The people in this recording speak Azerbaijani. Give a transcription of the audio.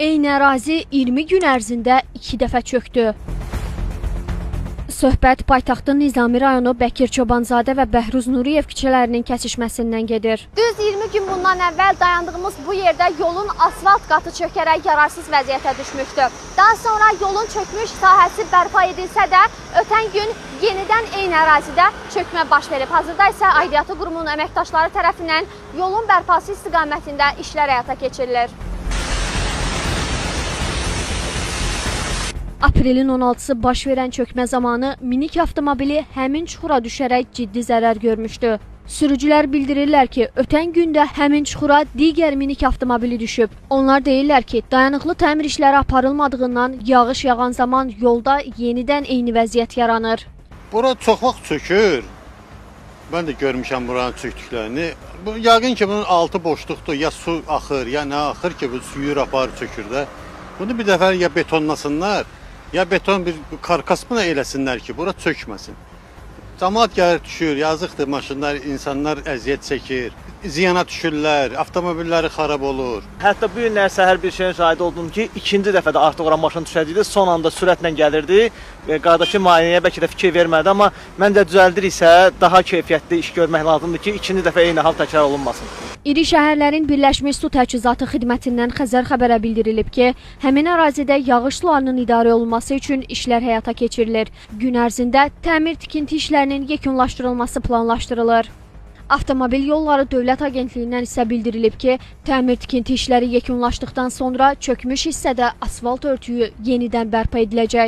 Eyni ərazi 20 gün ərzində 2 dəfə çökdü. Söhbət paytaxtın Nizami rayonu Bəkir Çobanzadə və Bəhruz Nuriyev küçələrinin kəsişməsindən gedir. Düz 20 gün bundan əvvəl dayandığımız bu yerdə yolun asfalt qatı çökərək yararsız vəziyyətə düşmüşdü. Daha sonra yolun çökmüş sahəsi bərpa edilsə də, ötən gün yenidən eyni ərazidə çökmə baş verib. Hazırda isə aidiyyatı qurumunun əməkdaşları tərəfindən yolun bərpası istiqamətində işlər həyata keçirilir. Aprelin 16-sı baş verən çökmə zamanı minik avtomobili həmin çuxura düşərək ciddi zərər görmüşdü. Sürücülər bildirirlər ki, ötən gündə həmin çuxura digər minik avtomobili düşüb. Onlar deyirlər ki, dayanıqlı təmir işləri aparılmadığından yağış yağan zaman yolda yenidən eyni vəziyyət yaranır. Bura çox vaxt çökür. Mən də görmüşəm buranın çöktüklərini. Bu yəqin ki, bunun altı boşluqdur. Ya su axır, ya nə axır ki, bu suyu aparıb çökür də. Bunu bir dəfə ya betonlasınlar, ya beton bir karkas buna eləsinlər ki, bura çökməsin. Camaat gəlir düşür, yazıqdır maşınlar, insanlar əziyyət çəkir, ziyana düşürlər, avtomobilləri xarab olur. Hətta bu günlər səhər bir şeyin şahidi oldum ki, ikinci dəfə də artıq ora maşın düşəcəkdi, son anda sürətlə gəlirdi. Qaradakı müayinəyə bəlkə də fikir vermədi, amma mən də düzəldiriksə daha keyfiyyətli iş görmək lazımdır ki, ikinci dəfə eyni hal təkrar olunmasın. İri şəhərlərin Birləşmiş Su Təchizatı Xidmətindən Xəzər xəbərə bildirilib ki, həmin ərazidə yağış sularının idarə olunması üçün işlər həyata keçirilir. Gün ərzində təmir-tikinti işlərinin yekunlaşdırılması planlaşdırılır. Avtomobil Yolları Dövlət Agentliyindən isə bildirilib ki, təmir-tikinti işləri yekunlaşdıqdan sonra çökmüş hissədə asfalt örtüyü yenidən bərpa ediləcək.